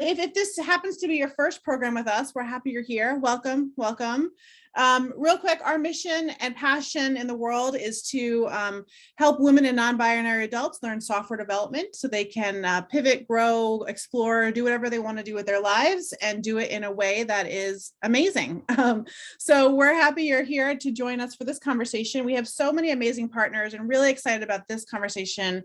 if this happens to be your first program with us, we're happy you're here. Welcome, welcome. Real quick, our mission and passion in the world is to help women and non-binary adults learn software development so they can pivot, grow, explore, do whatever they want to do with their lives and do it in a way that is amazing. So we're happy you're here to join us for this conversation. We have so many amazing partners and really excited about this conversation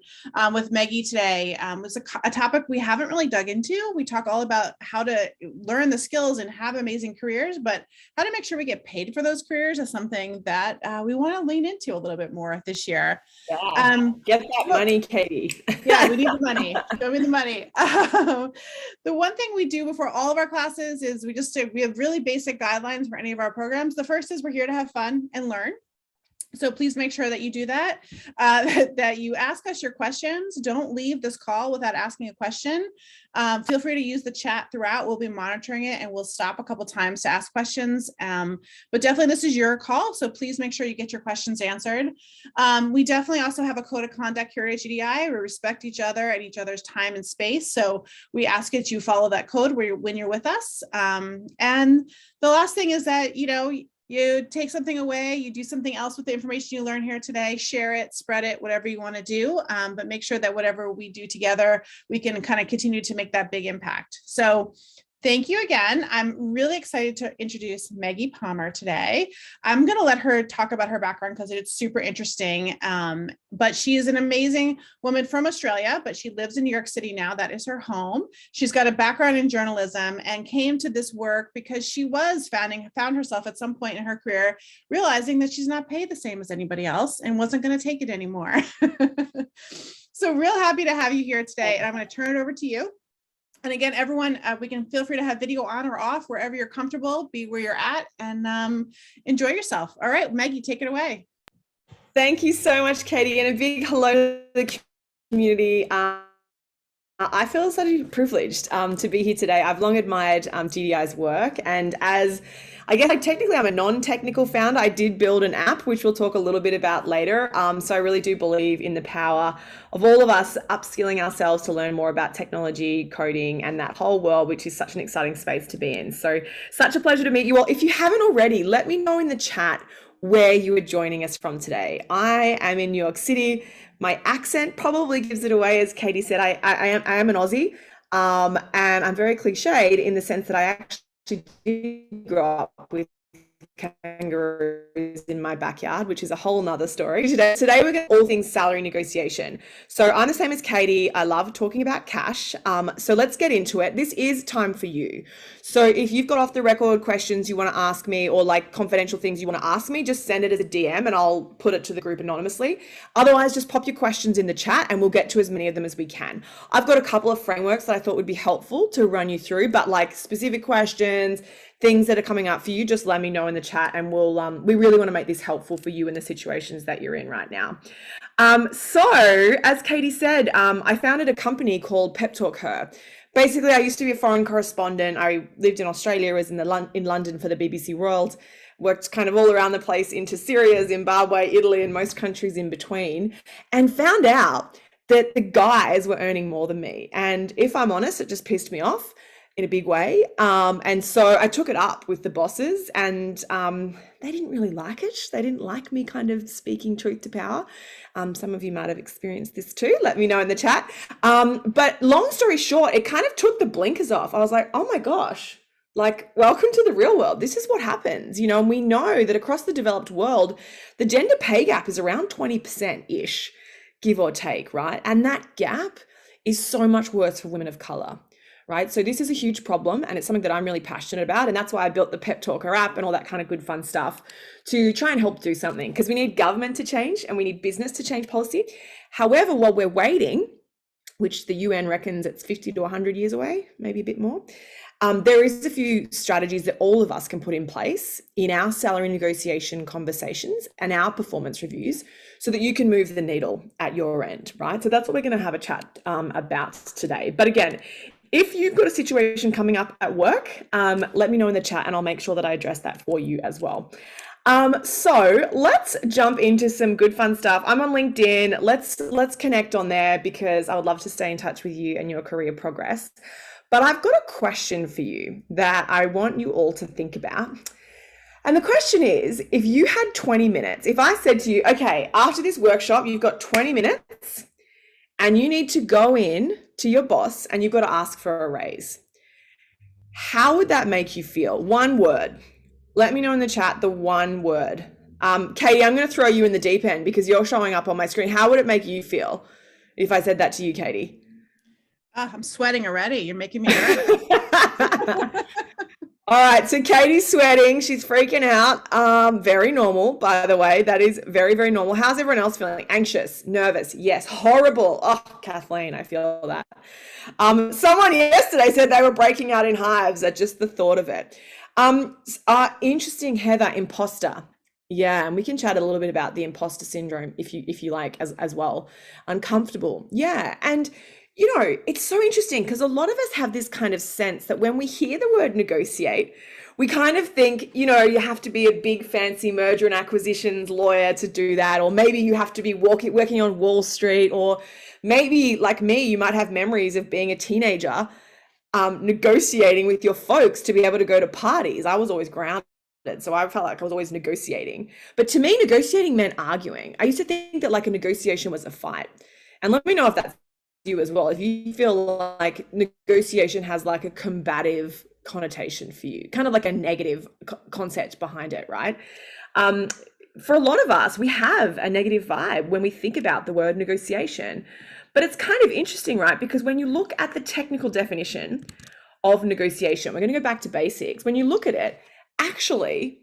with Meggie today. It's a topic we haven't really dug into. We talk all about how to learn the skills and have amazing careers, but how to make sure we get paid for those careers is something that we want to lean into a little bit more this year. Yeah. Get that money, Katie. Yeah, we need the money. Show me the money. The one thing we do before all of our classes is we have really basic guidelines for any of our programs. The first is we're here to have fun and learn. So please make sure that you do that, that you ask us your questions. Don't leave this call without asking a question. Feel free to use the chat throughout. We'll be monitoring it and we'll stop a couple times to ask questions. But definitely this is your call. So please make sure you get your questions answered. We definitely also have a code of conduct here at HEDI. We respect each other and each other's time and space. So we ask that you follow that code when you're with us. And the last thing is that, you take something away, you do something else with the information you learn here today, share it, spread it, whatever you want to do. But make sure that whatever we do together, we can kind of continue to make that big impact. So thank you again. I'm really excited to introduce Meggie Palmer today. I'm going to let her talk about her background because it's super interesting. But she is an amazing woman from Australia, but she lives in New York City now. That is her home. She's got a background in journalism and came to this work because she was found herself at some point in her career realizing that she's not paid the same as anybody else and wasn't going to take it anymore. So real happy to have you here today. And I'm going to turn it over to you. And again, everyone, we can feel free to have video on or off, wherever you're comfortable, be where you're at, and enjoy yourself. All right, Meggie, take it away. Thank you so much, Katie, and a big hello to the community. I feel such privileged to be here today. I've long admired GDI's work, and as I guess technically I'm a non-technical founder. I did build an app, which we'll talk a little bit about later. So I really do believe in the power of all of us upskilling ourselves to learn more about technology, coding, and that whole world, which is such an exciting space to be in. So such a pleasure to meet you all. If you haven't already, let me know in the chat where you are joining us from today. I am in New York City. My accent probably gives it away. As Katie said, I am an Aussie, and I'm very cliched in the sense that I actually did grow up with kangaroos in my backyard, which is a whole nother story. Today we're going to all things salary negotiation. So I'm the same as Katie. I love talking about cash. So let's get into it. This is time for you. So if you've got off the record questions you want to ask me, or like confidential things you want to ask me, just send it as a DM and I'll put it to the group anonymously. Otherwise, just pop your questions in the chat and we'll get to as many of them as we can. I've got a couple of frameworks that I thought would be helpful to run you through, but like specific questions, things that are coming up for you, just let me know in the chat and we really want to make this helpful for you in the situations that you're in right now. So as Katie said, I founded a company called PepTalkHer. Basically, I used to be a foreign correspondent. I lived in Australia, was in London for the BBC World, worked kind of all around the place into Syria, Zimbabwe, Italy, and most countries in between, and found out that the guys were earning more than me. And if I'm honest, it just pissed me off in a big way. And so I took it up with the bosses and they didn't really like it. They didn't like me kind of speaking truth to power. Some of you might have experienced this too. Let me know in the chat. But long story short, it kind of took the blinkers off. I was like, oh my gosh, like, welcome to the real world. This is what happens, and we know that across the developed world, the gender pay gap is around 20%-ish, give or take, right? And that gap is so much worse for women of color. Right. So this is a huge problem and it's something that I'm really passionate about. And that's why I built the PepTalkHer app and all that kind of good fun stuff to try and help do something, because we need government to change and we need business to change policy. However, while we're waiting, which the UN reckons it's 50 to 100 years away, maybe a bit more, there is a few strategies that all of us can put in place in our salary negotiation conversations and our performance reviews so that you can move the needle at your end, right? So that's what we're going to have a chat about today. But again, if you've got a situation coming up at work, let me know in the chat and I'll make sure that I address that for you as well. So let's jump into some good fun stuff. I'm on LinkedIn. Let's connect on there because I would love to stay in touch with you and your career progress. But I've got a question for you that I want you all to think about. And the question is, if you had 20 minutes, if I said to you, okay, after this workshop, you've got 20 minutes and you need to go in to your boss and you've got to ask for a raise, how would that make you feel? One word. Let me know in the chat the one word. Katie, I'm going to throw you in the deep end because you're showing up on my screen. How would it make you feel if I said that to you, Katie? I'm sweating already. You're making me nervous. All right, so Katie's sweating. She's freaking out. Very normal, by the way. That is very, very normal. How's everyone else feeling? Anxious, nervous? Yes. Horrible. Oh, Kathleen, I feel that. Someone yesterday said they were breaking out in hives at just the thought of it. Interesting, Heather, imposter. Yeah, and we can chat a little bit about the imposter syndrome if you like as well. Uncomfortable. Yeah, and you know, it's so interesting because a lot of us have this kind of sense that when we hear the word negotiate, we kind of think, you know, you have to be a big fancy merger and acquisitions lawyer to do that, or maybe you have to be working on Wall Street, or maybe like me, you might have memories of being a teenager, negotiating with your folks to be able to go to parties. I was always grounded, so I felt like I was always negotiating. But to me, negotiating meant arguing. I used to think that like a negotiation was a fight. And let me know if that's you as well, if you feel like negotiation has like a combative connotation for you, kind of like a negative concept behind it, right? For a lot of us, we have a negative vibe when we think about the word negotiation. But it's kind of interesting, right? Because when you look at the technical definition of negotiation, we're going to go back to basics. When you look at it, actually,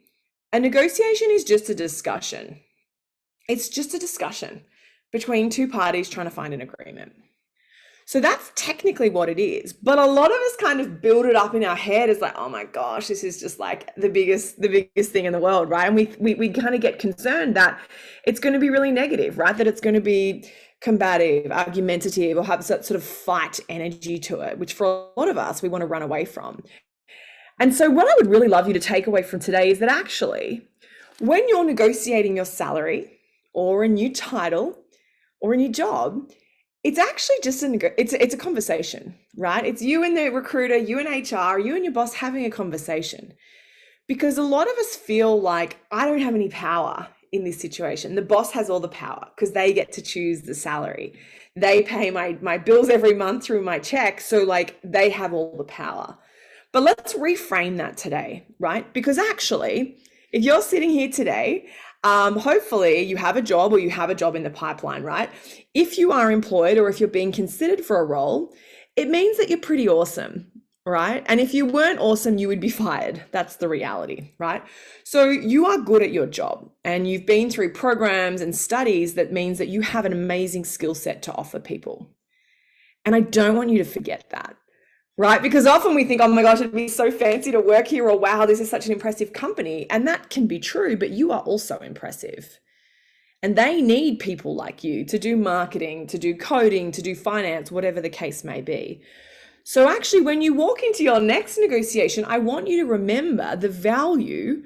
a negotiation is just a discussion. It's just a discussion between two parties trying to find an agreement. So that's technically what it is. But a lot of us kind of build it up in our head as like, oh my gosh, this is just like the biggest thing in the world, right? And we kind of get concerned that it's going to be really negative, right? That it's going to be combative, argumentative, or have that sort of fight energy to it, which for a lot of us, we want to run away from. And so what I would really love you to take away from today is that actually, when you're negotiating your salary or a new title or a new job, it's actually just it's a conversation, right? It's you and the recruiter, you and HR, you and your boss having a conversation. Because a lot of us feel like, I don't have any power in this situation. The boss has all the power because they get to choose the salary. They pay my bills every month through my check. So like they have all the power. But let's reframe that today, right? Because actually, if you're sitting here today, hopefully you have a job or you have a job in the pipeline, right? If you are employed or if you're being considered for a role, it means that you're pretty awesome, right? And if you weren't awesome, you would be fired. That's the reality, right? So you are good at your job and you've been through programs and studies that means that you have an amazing skill set to offer people. And I don't want you to forget that. Right? Because often we think, oh my gosh, it'd be so fancy to work here, or wow, this is such an impressive company. And that can be true, but you are also impressive. And they need people like you to do marketing, to do coding, to do finance, whatever the case may be. So actually, when you walk into your next negotiation, I want you to remember the value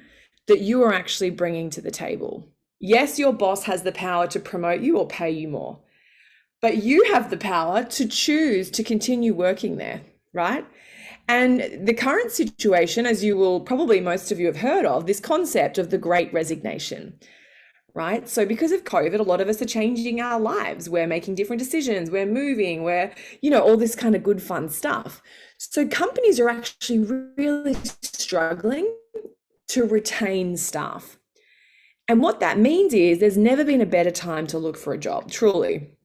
that you are actually bringing to the table. Yes, your boss has the power to promote you or pay you more, but you have the power to choose to continue working there. Right? And the current situation, as you will probably most of you have heard of, this concept of the Great Resignation, right? So because of COVID, a lot of us are changing our lives. We're making different decisions. We're moving. We're, you know, all this kind of good, fun stuff. So companies are actually really struggling to retain staff. And what that means is there's never been a better time to look for a job, truly.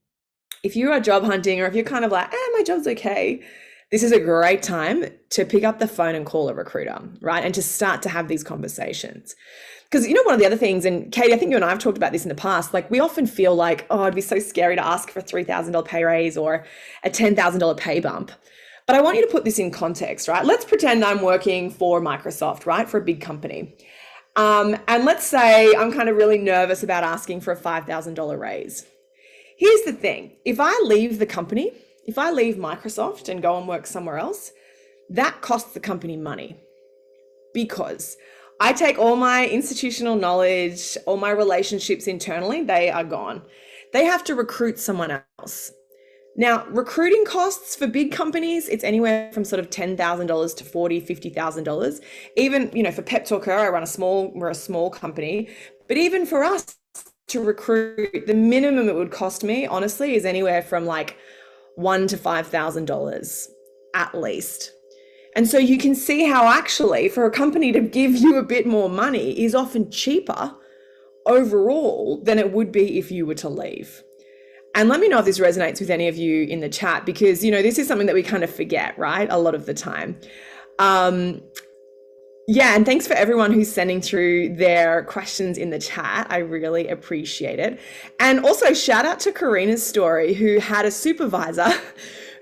If you are job hunting or if you're kind of like, my job's okay, this is a great time to pick up the phone and call a recruiter, right? And to start to have these conversations. Because, you know, one of the other things, and Katie, I think you and I have talked about this in the past, like we often feel like, oh, it'd be so scary to ask for a $3,000 pay raise or a $10,000 pay bump. But I want you to put this in context, right? Let's pretend I'm working for Microsoft, right? For a big company. And let's say I'm kind of really nervous about asking for a $5,000 raise. Here's the thing. If I leave the company, if I leave Microsoft and go and work somewhere else, that costs the company money because I take all my institutional knowledge, all my relationships internally, they are gone. They have to recruit someone else. Now, recruiting costs for big companies, it's anywhere from sort of $10,000 to $40,000, $50,000. Even, for PepTalkHer, we're a small company, but even for us to recruit, the minimum it would cost me, honestly, is anywhere from like $1,000 to $5,000 at least. And so you can see how actually for a company to give you a bit more money is often cheaper overall than it would be if you were to leave. And let me know if this resonates with any of you in the chat, because, this is something that we kind of forget, right? A lot of the time. Yeah, and thanks for everyone who's sending through their questions in the chat. I really appreciate it. And also shout out to Karina's story, who had a supervisor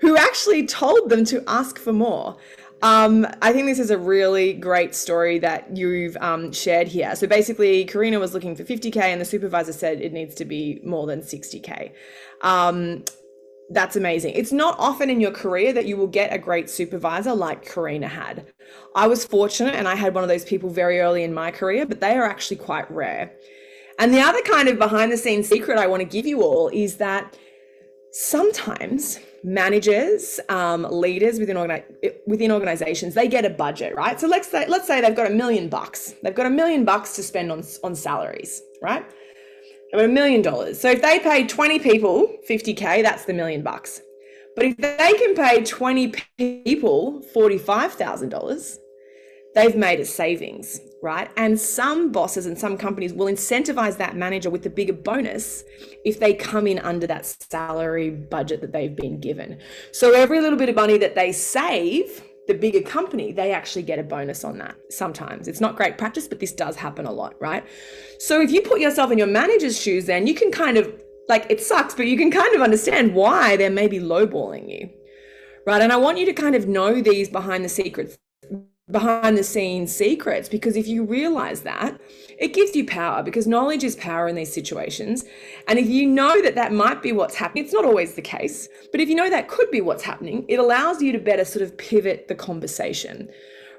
who actually told them to ask for more. I think this is a really great story that you've shared here. So basically, Karina was looking for 50K and the supervisor said it needs to be more than 60K. That's amazing. It's not often in your career that you will get a great supervisor like Karina had. I was fortunate and I had one of those people very early in my career, but they are actually quite rare. And the other kind of behind the scenes secret I want to give you all is that sometimes managers, leaders within organizations, they get a budget, right? So let's say they've got $1 million. They've got $1 million to spend on salaries, right? They've got $1 million. So if they pay 20 people 50K, that's the $1 million. But if they can pay 20 people $45,000, they've made a savings, right? And some bosses and some companies will incentivize that manager with the bigger bonus if they come in under that salary budget that they've been given. So every little bit of money that they save, the bigger company, they actually get a bonus on that. Sometimes it's not great practice, but this does happen a lot, right? So if you put yourself in your manager's shoes, then you can kind of, like, it sucks, but you can kind of understand why they're maybe lowballing you, right? And I want you to kind of know these behind the scenes secrets, because if you realize that, it gives you power, because knowledge is power in these situations. And if you know that might be what's happening, it's not always the case, but if you know that could be what's happening, it allows you to better sort of pivot the conversation,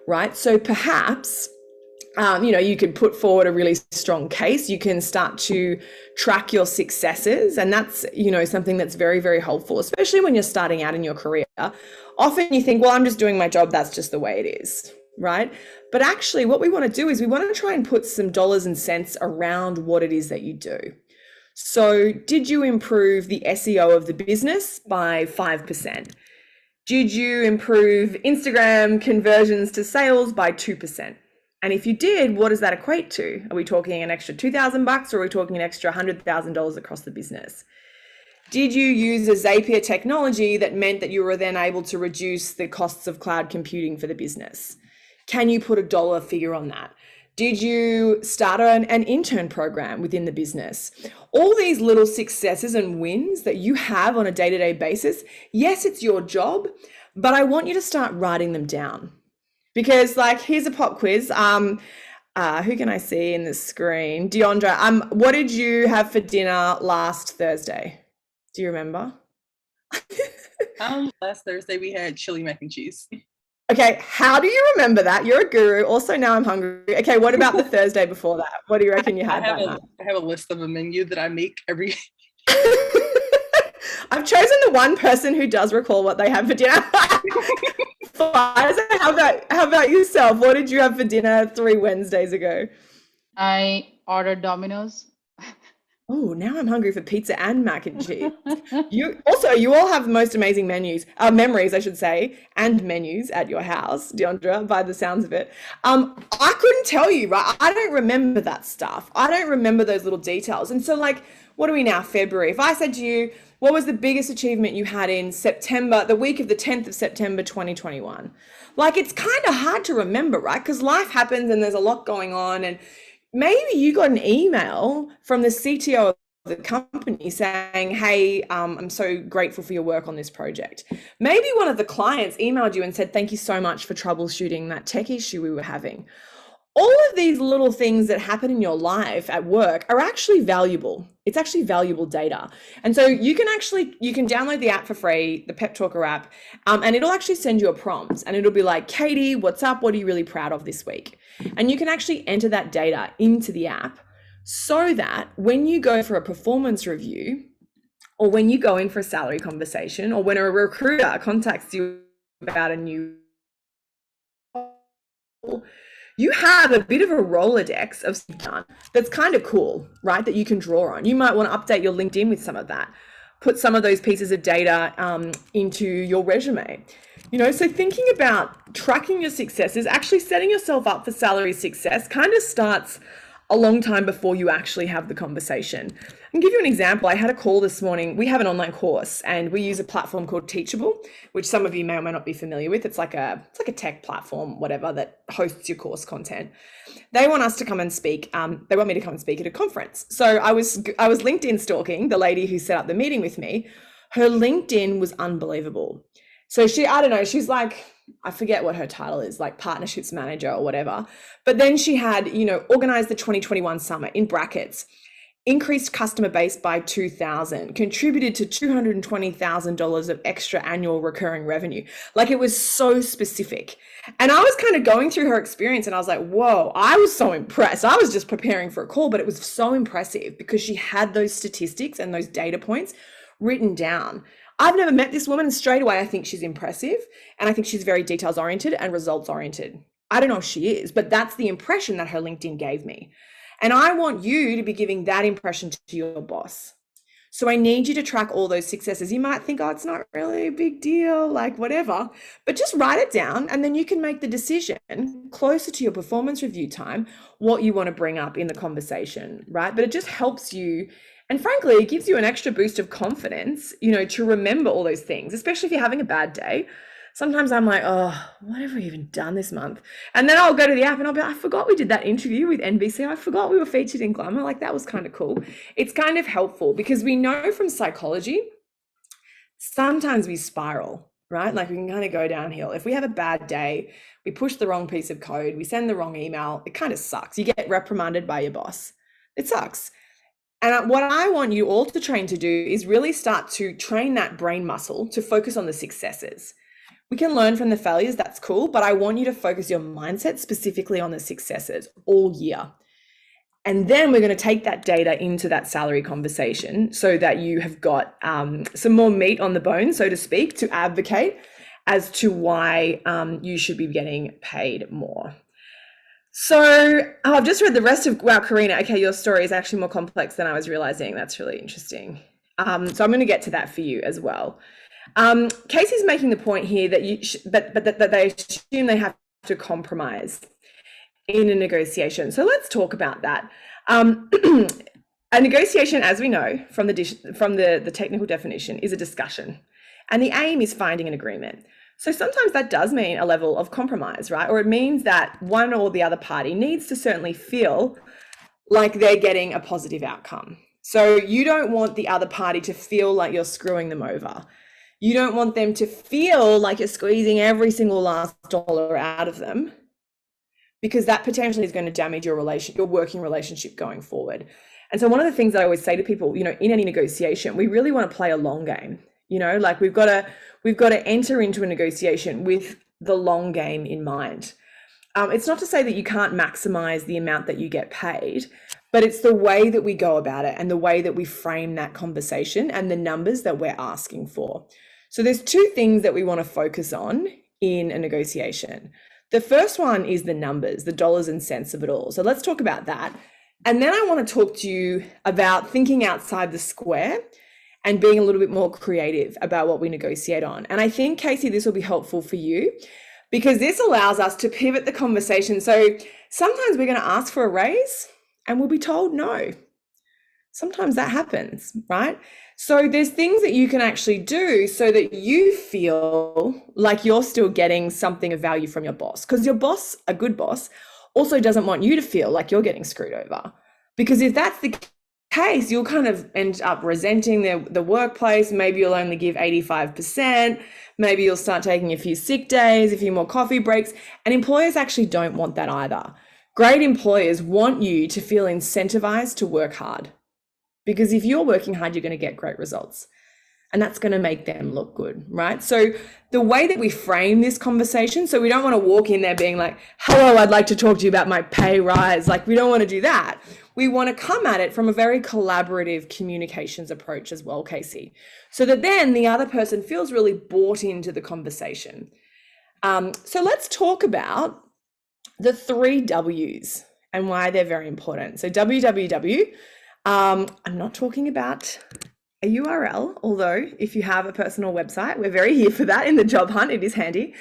right? So perhaps you could put forward a really strong case. You can start to track your successes. And that's, something that's very, very helpful, especially when you're starting out in your career. Often you think, well, I'm just doing my job. That's just the way it is, right? But actually what we want to do is we want to try and put some dollars and cents around what it is that you do. So did you improve the SEO of the business by 5%? Did you improve Instagram conversions to sales by 2%? And if you did, what does that equate to? Are we talking an extra $2,000 or are we talking an extra $100,000 across the business? Did you use a Zapier technology that meant that you were then able to reduce the costs of cloud computing for the business? Can you put a dollar figure on that? Did you start an intern program within the business? All these little successes and wins that you have on a day-to-day basis, yes, it's your job, but I want you to start writing them down. Because, like, here's a pop quiz. Who can I see in the screen? Deandra, what did you have for dinner last Thursday? Do you remember? Last Thursday we had chili mac and cheese. Okay, how do you remember that? You're a guru. Also, now I'm hungry. Okay, what about the Thursday before that? What do you reckon you had that night? I have a list of a menu that I make every I've chosen the one person who does recall what they had for dinner. How about yourself? What did you have for dinner 3 Wednesdays ago? I ordered Domino's. Oh, now I'm hungry for pizza and mac and cheese. You all have the most amazing memories, I should say, and menus at your house, Deandra, by the sounds of it. I couldn't tell you, right? I don't remember that stuff. I don't remember those little details. And so, like, what are we now, February? If I said to you, what was the biggest achievement you had in September, the week of the 10th of September, 2021? Like, it's kind of hard to remember, right? Because life happens and there's a lot going on, and maybe you got an email from the CTO of the company saying, hey, I'm so grateful for your work on this project. Maybe one of the clients emailed you and said, thank you so much for troubleshooting that tech issue we were having. All of these little things that happen in your life at work are actually valuable. It's actually valuable data. And so you can download the app for free, the PepTalkHer app, and it'll actually send you a prompt and it'll be like, Katie, what's up? What are you really proud of this week? And you can actually enter that data into the app so that when you go for a performance review, or when you go in for a salary conversation, or when a recruiter contacts you about a new role, you have a bit of a Rolodex of stuff done that's kind of cool, right? That you can draw on. You might want to update your LinkedIn with some of that. Put some of those pieces of data into your resume. So thinking about tracking your successes, actually setting yourself up for salary success kind of starts a long time before you actually have the conversation. I can give you an example. I had a call this morning. We have an online course and we use a platform called Teachable, which some of you may or may not be familiar with. It's like a tech platform, whatever, that hosts your course content. They want us to come and speak. They want me to come and speak at a conference. So I was LinkedIn stalking the lady who set up the meeting with me. Her LinkedIn was unbelievable. So she's like, I forget what her title is, like partnerships manager or whatever. But then she had, organized the 2021 summit in brackets, increased customer base by 2,000, contributed to $220,000 of extra annual recurring revenue. Like, it was so specific. And I was kind of going through her experience and I was like, whoa, I was so impressed. I was just preparing for a call, but it was so impressive because she had those statistics and those data points written down. I've never met this woman, and straight away I think she's impressive, and I think she's very details oriented and results oriented. I don't know if she is, but that's the impression that her LinkedIn gave me. And I want you to be giving that impression to your boss. So I need you to track all those successes. You might think, oh, it's not really a big deal, like whatever, but just write it down and then you can make the decision closer to your performance review time, what you want to bring up in the conversation, right? But it just helps you. And frankly, it gives you an extra boost of confidence, to remember all those things, especially if you're having a bad day. Sometimes I'm like, oh, what have we even done this month? And then I'll go to the app and I'll be like, I forgot we did that interview with NBC. I forgot we were featured in Glamour. Like, that was kind of cool. It's kind of helpful because we know from psychology, sometimes we spiral, right? Like, we can kind of go downhill. If we have a bad day, we push the wrong piece of code, we send the wrong email, it kind of sucks. You get reprimanded by your boss. It sucks. And what I want you all to train to do is really start to train that brain muscle to focus on the successes. We can learn from the failures, that's cool, but I want you to focus your mindset specifically on the successes all year. And then we're going to take that data into that salary conversation so that you have got some more meat on the bone, so to speak, to advocate as to why you should be getting paid more. So I've just read the rest of, wow, Karina, okay, your story is actually more complex than I was realizing. That's really interesting. So I'm going to get to that for you as well. Casey's making the point here that that they assume they have to compromise in a negotiation. So let's talk about that. A negotiation, as we know from the technical definition, is a discussion, and the aim is finding an agreement. So sometimes that does mean a level of compromise, right? Or it means that one or the other party needs to certainly feel like they're getting a positive outcome. So you don't want the other party to feel like you're screwing them over. You don't want them to feel like you're squeezing every single last dollar out of them, because that potentially is going to damage your working relationship going forward. And so one of the things that I always say to people, in any negotiation, we really want to play a long game. Like we've got to enter into a negotiation with the long game in mind. It's not to say that you can't maximize the amount that you get paid, but it's the way that we go about it and the way that we frame that conversation and the numbers that we're asking for. So there's two things that we want to focus on in a negotiation. The first one is the numbers, the dollars and cents of it all. So let's talk about that. And then I want to talk to you about thinking outside the square and being a little bit more creative about what we negotiate on. And I think, Casey, this will be helpful for you because this allows us to pivot the conversation. So sometimes we're going to ask for a raise and we'll be told no. Sometimes that happens, right? So there's things that you can actually do so that you feel like you're still getting something of value from your boss, because your boss, a good boss, also doesn't want you to feel like you're getting screwed over. Because if that's the case, you'll kind of end up resenting the workplace. Maybe you'll only give 85%. Maybe you'll start taking a few sick days, a few more coffee breaks. And employers actually don't want that either. Great employers want you to feel incentivized to work hard. Because if you're working hard, you're going to get great results. And that's going to make them look good, right? So the way that we frame this conversation, so we don't want to walk in there being like, hello, I'd like to talk to you about my pay rise. Like, we don't want to do that. we want to come at it from a very collaborative communications approach as well, Casey, so that then the other person feels really bought into the conversation. So let's talk about the 3 W's and why they're very important. So www, I'm not talking about a URL, although if you have a personal website, we're very here for that in the job hunt. It is handy.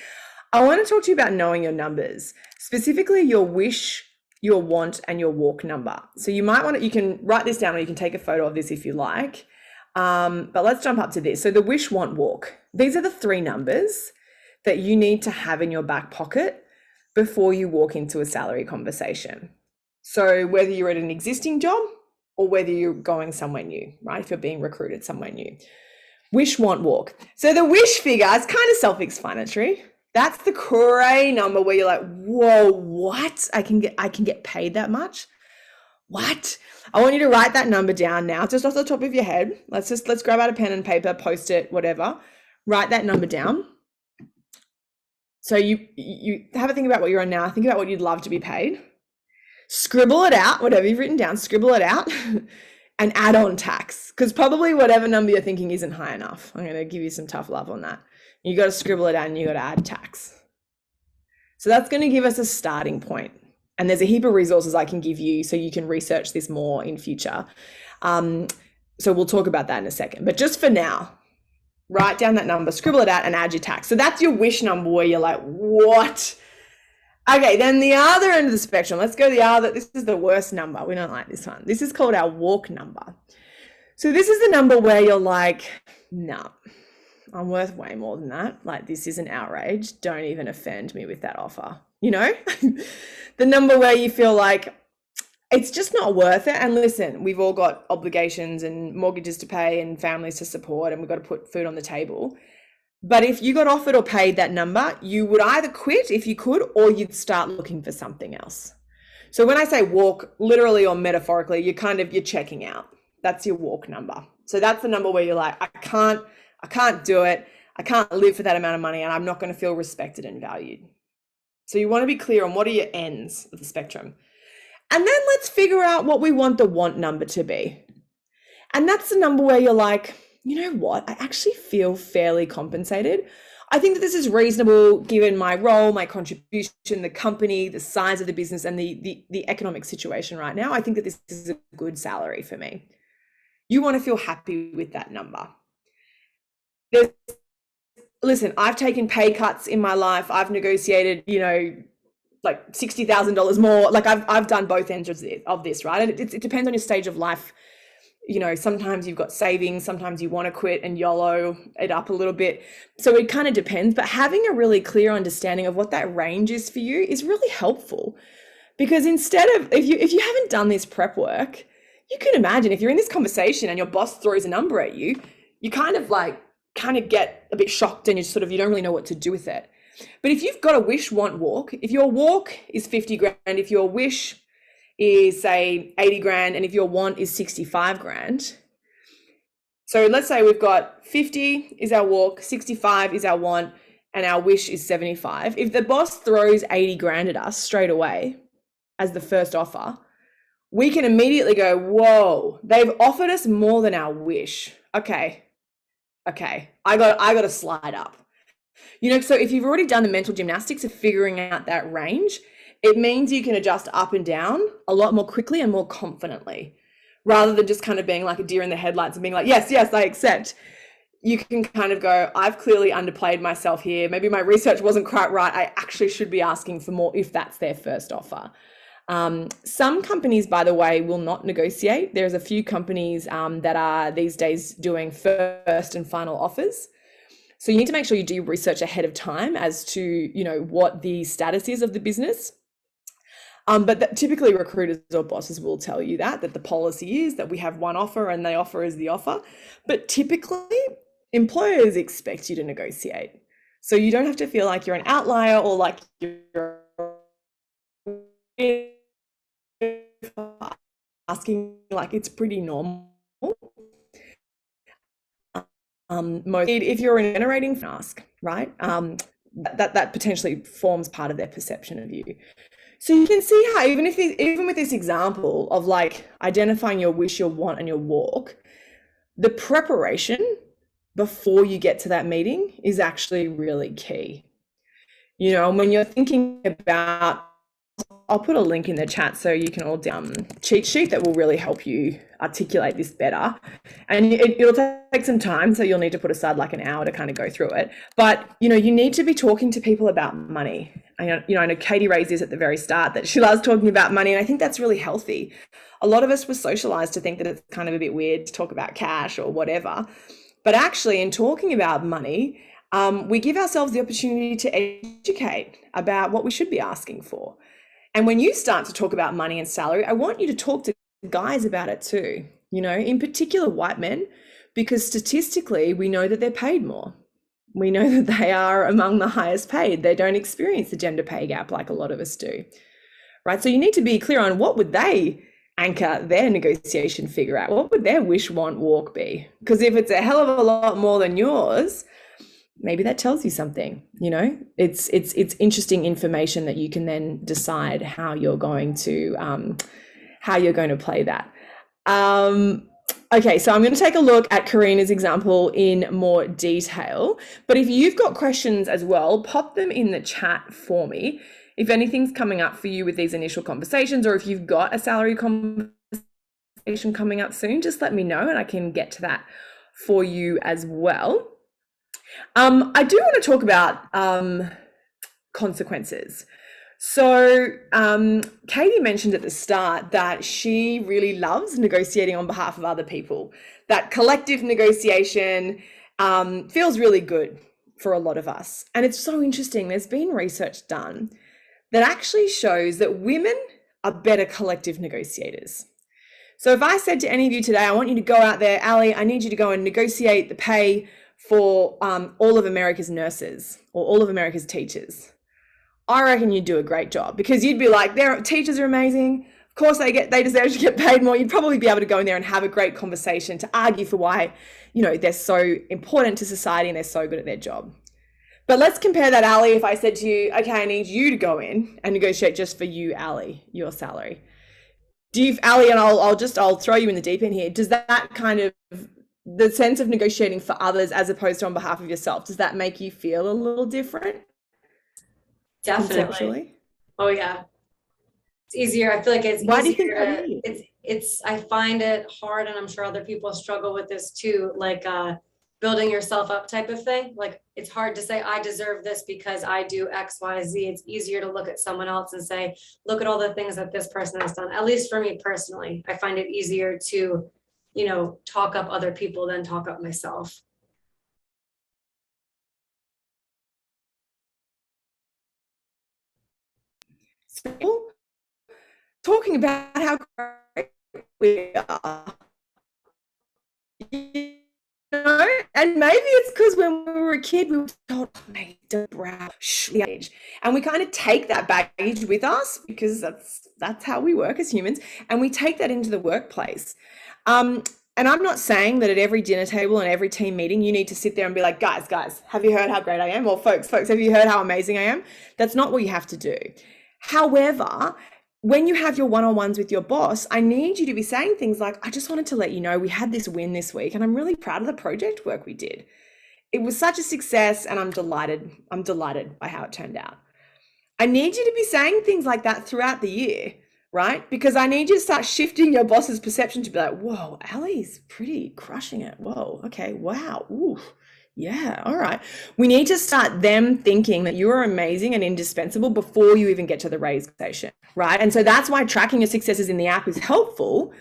I want to talk to you about knowing your numbers, specifically your wish, your want, and your walk number. So you might want to, you can write this down or you can take a photo of this if you like. But let's jump up to this. So the wish, want, walk. These are the 3 numbers that you need to have in your back pocket before you walk into a salary conversation. So whether you're at an existing job or whether you're going somewhere new, right? If you're being recruited somewhere new. Wish, want, walk. So the wish figure is kind of self-explanatory. That's the cray number where you're like, whoa, what? I can get paid that much? What? I want you to write that number down now, just off the top of your head. Let's grab out a pen and paper, post it, whatever. Write that number down. So you have a think about what you're on now. Think about what you'd love to be paid. Scribble it out, whatever you've written down, scribble it out and add on tax, because probably whatever number you're thinking isn't high enough. I'm going to give you some tough love on that. You got to scribble it out and you got to add tax. So that's going to give us a starting point. And there's a heap of resources I can give you so you can research this more in future. So we'll talk about that in a second. But just for now, write down that number, scribble it out and add your tax. So that's your wish number where you're like, what? Okay, then the other end of the spectrum, let's go the other, this is the worst number. We don't like this one. This is called our walk number. So this is the number where you're like, no, I'm worth way more than that. Like, this is an outrage. Don't even offend me with that offer. You know, the number where you feel like it's just not worth it. And listen, we've all got obligations and mortgages to pay and families to support, and we've got to put food on the table. But if you got offered or paid that number, you would either quit if you could, or you'd start looking for something else. So when I say walk, literally or metaphorically, you're checking out. That's your walk number. So that's the number where you're like, I can't do it. I can't live for that amount of money, and I'm not going to feel respected and valued. So you want to be clear on what are your ends of the spectrum. And then let's figure out what we want the want number to be. And that's the number where you're like, you know what? I actually feel fairly compensated. I think that this is reasonable given my role, my contribution, the company, the size of the business, and the economic situation right now. I think that this is a good salary for me. You want to feel happy with that number. Listen, I've taken pay cuts in my life. I've negotiated, like $60,000 more. Like I've done both ends of this, right? And it depends on your stage of life. Sometimes you've got savings, sometimes you want to quit and YOLO it up a little bit. So it kind of depends, but having a really clear understanding of what that range is for you is really helpful, because instead of, if you haven't done this prep work, you can imagine if you're in this conversation and your boss throws a number at you, you kind of get a bit shocked and you don't really know what to do with it. But if you've got a wish, want, walk, if your walk is 50 grand, if your wish is say 80 grand, and if your want is 65 grand. So let's say we've got 50 is our walk, 65 is our want, and our wish is 75. If the boss throws 80 grand at us straight away as the first offer, we can immediately go, whoa, they've offered us more than our wish. Okay, I got to slide up. So if you've already done the mental gymnastics of figuring out that range, it means you can adjust up and down a lot more quickly and more confidently, rather than just kind of being like a deer in the headlights and being like, yes, I accept. You can kind of go, I've clearly underplayed myself here. Maybe my research wasn't quite right. I actually should be asking for more if that's their first offer. Some companies, by the way, will not negotiate. There's a few companies that are these days doing first and final offers. So you need to make sure you do research ahead of time as to, what the status is of the business. But typically recruiters or bosses will tell you that the policy is that we have one offer and the offer is the offer. But typically employers expect you to negotiate. So you don't have to feel like you're an outlier or like you're asking, like it's pretty normal. If you're generating ask, right? That potentially forms part of their perception of you. So you can see how even with this example of like identifying your wish, your want, and your walk, the preparation before you get to that meeting is actually really key. You know, and when you're thinking about, I'll put a link in the chat so you can all cheat sheet that will really help you articulate this better. And it'll take some time, so you'll need to put aside like an hour to kind of go through it. But, you know, you need to be talking to people about money. I know Katie raised this at the very start, that she loves talking about money, and I think that's really healthy. A lot of us were socialized to think that it's kind of a bit weird to talk about cash or whatever. But actually, in talking about money, we give ourselves the opportunity to educate about what we should be asking for. And when you start to talk about money and salary, I want you to talk to guys about it too, you know, in particular white men, because statistically we know that they're paid more. We know that they are among the highest paid. They don't experience the gender pay gap like a lot of us do, right? So you need to be clear on what would they anchor their negotiation figure at? What would their wish, want, walk be? Because if it's a hell of a lot more than yours, maybe that tells you something. You know, it's interesting information that you can then decide how you're going to play that. Okay, so I'm going to take a look at Karina's example in more detail, but if you've got questions as well, pop them in the chat for me. If anything's coming up for you with these initial conversations, or if you've got a salary conversation coming up soon, just let me know and I can get to that for you as well. I do want to talk about consequences. So Katie mentioned at the start that she really loves negotiating on behalf of other people. That collective negotiation feels really good for a lot of us. And it's so interesting. There's been research done that actually shows that women are better collective negotiators. So if I said to any of you today, I want you to go out there, Ali, I need you to go and negotiate the pay for all of America's nurses or all of America's teachers, I reckon you'd do a great job, because you'd be like, their teachers are amazing. Of course they deserve to get paid more. You'd probably be able to go in there and have a great conversation to argue for why, you know, they're so important to society and they're so good at their job. But let's compare that, Ali, if I said to you, okay, I need you to go in and negotiate just for you, Ali, your salary. Do you, Ali, and I'll throw you in the deep end here. Does that kind of, the sense of negotiating for others as opposed to on behalf of yourself, does that make you feel a little different? Definitely. Oh yeah. It's easier. I feel like it's Why easier. Do you think that is? I find it hard, and I'm sure other people struggle with this too, like building yourself up type of thing. Like, it's hard to say I deserve this because I do X, Y, Z. It's easier to look at someone else and say, look at all the things that this person has done. At least for me personally, I find it easier to, you know, talk up other people than talk up myself. So, talking about how great we are, you know, and maybe it's because when we were a kid, we were told, oh, mate, don't brag, the age, and we kind of take that baggage with us because that's how we work as humans, and we take that into the workplace. And I'm not saying that at every dinner table and every team meeting, you need to sit there and be like, guys, have you heard how great I am? Or folks, have you heard how amazing I am? That's not what you have to do. However, when you have your one-on-ones with your boss, I need you to be saying things like, I just wanted to let you know we had this win this week and I'm really proud of the project work we did. It was such a success and I'm delighted by how it turned out. I need you to be saying things like that throughout the year, right? Because I need you to start shifting your boss's perception to be like, whoa, Ali's pretty crushing it. Whoa, okay, wow, ooh. Yeah, all right. We need to start them thinking that you are amazing and indispensable before you even get to the raise station, right? And so that's why tracking your successes in the app is helpful,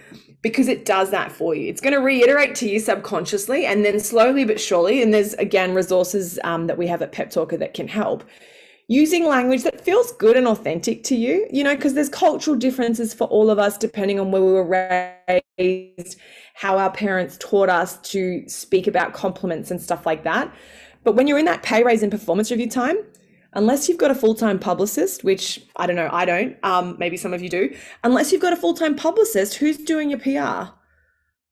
because it does that for you. It's going to reiterate to you subconsciously, and then slowly but surely, and there's, again, resources that we have at PepTalkHer that can help, using language that feels good and authentic to you, you know, because there's cultural differences for all of us depending on where we were raised, how our parents taught us to speak about compliments and stuff like that. But when you're in that pay raise and performance review time, unless you've got a full-time publicist, which I don't know, I don't, maybe some of you do, unless you've got a full-time publicist, who's doing your PR?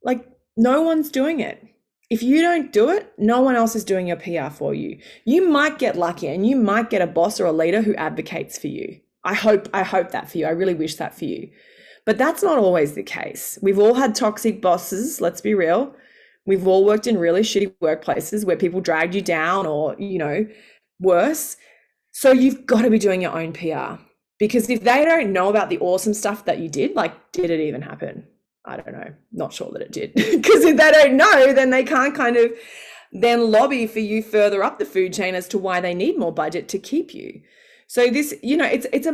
Like, no one's doing it. If you don't do it, no one else is doing your PR for you. You might get lucky and you might get a boss or a leader who advocates for you. I hope that for you. I really wish that for you. But that's not always the case. We've all had toxic bosses, let's be real. We've all worked in really shitty workplaces where people dragged you down or, worse. So you've got to be doing your own PR, because if they don't know about the awesome stuff that you did, like, did it even happen? I don't know. Not sure that it did. Because if they don't know, then they can't kind of then lobby for you further up the food chain as to why they need more budget to keep you. So this, it's a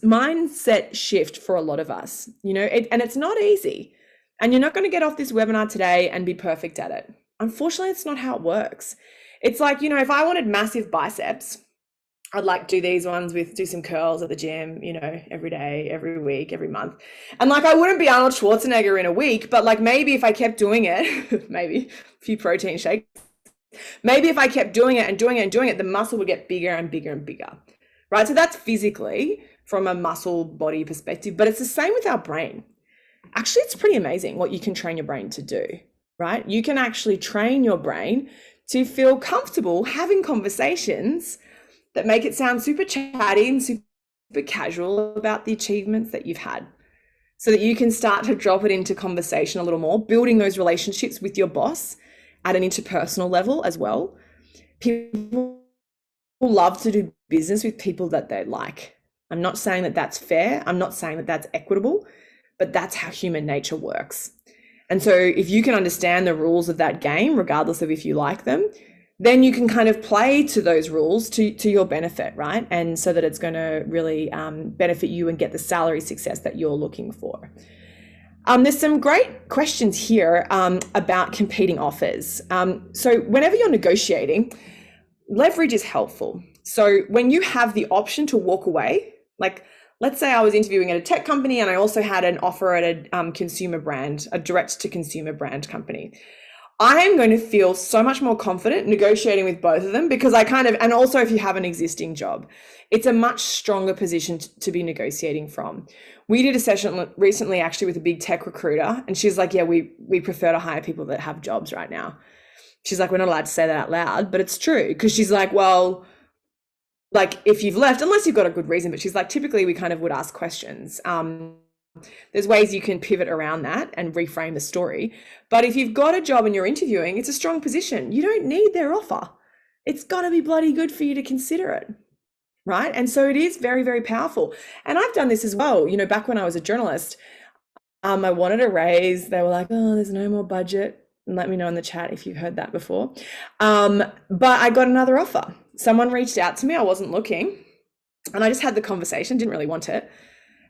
mindset shift for a lot of us, and it's not easy. And you're not going to get off this webinar today and be perfect at it. Unfortunately, it's not how it works. It's like, if I wanted massive biceps, I'd like do these ones do some curls at the gym, every day, every week, every month. And like, I wouldn't be Arnold Schwarzenegger in a week, but like maybe if I kept doing it, maybe a few protein shakes, maybe if I kept doing it and doing it and doing it, the muscle would get bigger and bigger and bigger, right? So that's physically from a muscle body perspective, but it's the same with our brain. Actually, it's pretty amazing what you can train your brain to do, right? You can actually train your brain to feel comfortable having conversations that make it sound super chatty and super casual about the achievements that you've had, so that you can start to drop it into conversation a little more, building those relationships with your boss at an interpersonal level as well. People love to do business with people that they like. I'm not saying that that's fair. I'm not saying that that's equitable, but that's how human nature works. And so if you can understand the rules of that game, regardless of if you like them, then you can kind of play to those rules to your benefit, right? And so that it's going to really benefit you and get the salary success that you're looking for. There's some great questions here about competing offers. So whenever you're negotiating, leverage is helpful. So when you have the option to walk away, like let's say I was interviewing at a tech company and I also had an offer at a consumer brand, a direct to consumer brand company. I am going to feel so much more confident negotiating with both of them, because and also if you have an existing job, it's a much stronger position to be negotiating from. We did a session recently actually with a big tech recruiter, and she's like, yeah, we prefer to hire people that have jobs right now. She's like, we're not allowed to say that out loud, but it's true. Because she's like, well, like if you've left, unless you've got a good reason, but she's like, typically we kind of would ask questions. There's ways you can pivot around that and reframe the story. But if you've got a job and you're interviewing, it's a strong position. You don't need their offer. It's got to be bloody good for you to consider it, right? And so it is very, very powerful. And I've done this as well. Back when I was a journalist, I wanted a raise. They were like, oh, there's no more budget. And let me know in the chat if you've heard that before. But I got another offer. Someone reached out to me. I wasn't looking. And I just had the conversation, didn't really want it.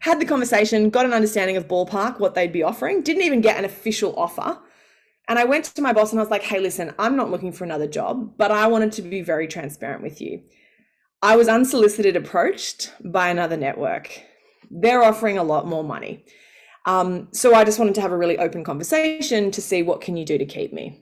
Had the conversation, got an understanding of ballpark, what they'd be offering, didn't even get an official offer. And I went to my boss and I was like, hey, listen, I'm not looking for another job, but I wanted to be very transparent with you. I was unsolicited approached by another network. They're offering a lot more money. So I just wanted to have a really open conversation to see what can you do to keep me.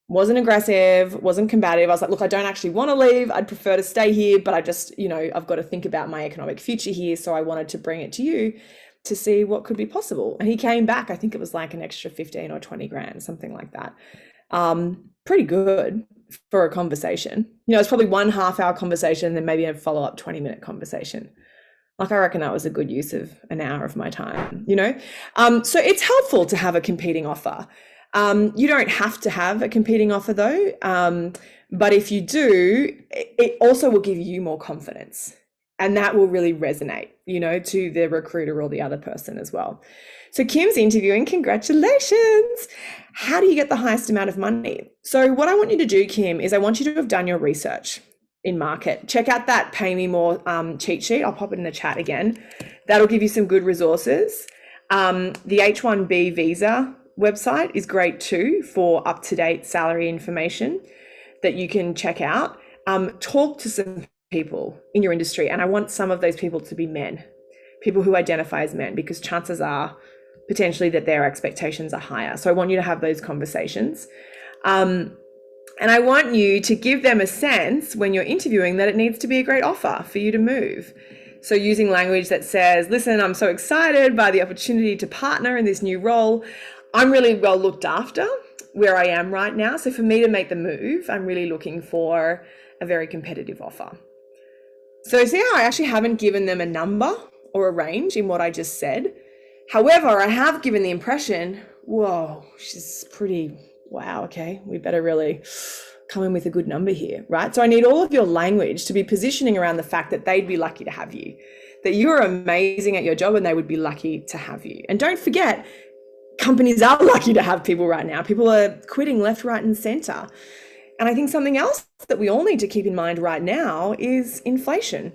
Wasn't aggressive, wasn't combative. I was like, look, I don't actually want to leave. I'd prefer to stay here, but I just, I've got to think about my economic future here. So I wanted to bring it to you to see what could be possible. And he came back, I think it was like an extra 15 or 20 grand, something like that. Pretty good for a conversation. It's probably 1.5 hour conversation and then maybe a follow-up 20-minute conversation. Like I reckon that was a good use of an hour of my time, So it's helpful to have a competing offer. You don't have to have a competing offer though. But if you do, it also will give you more confidence, and that will really resonate, to the recruiter or the other person as well. So Kim's interviewing, congratulations. How do you get the highest amount of money? So what I want you to do, Kim, is I want you to have done your research in market. Check out that Pay Me More cheat sheet. I'll pop it in the chat again. That'll give you some good resources. The H-1B visa website is great too for up-to-date salary information that you can check out. Talk to some people in your industry, and I want some of those people to be men, people who identify as men, because chances are potentially that their expectations are higher. So I want you to have those conversations. And I want you to give them a sense when you're interviewing that it needs to be a great offer for you to move. So using language that says, listen, I'm so excited by the opportunity to partner in this new role. I'm really well looked after where I am right now. So for me to make the move, I'm really looking for a very competitive offer. So see how I actually haven't given them a number or a range in what I just said. However, I have given the impression, whoa, she's pretty, wow, okay, we better really come in with a good number here, right? So I need all of your language to be positioning around the fact that they'd be lucky to have you, that you're amazing at your job and they would be lucky to have you. And don't forget, companies are lucky to have people right now. People are quitting left, right, and center. And I think something else that we all need to keep in mind right now is inflation.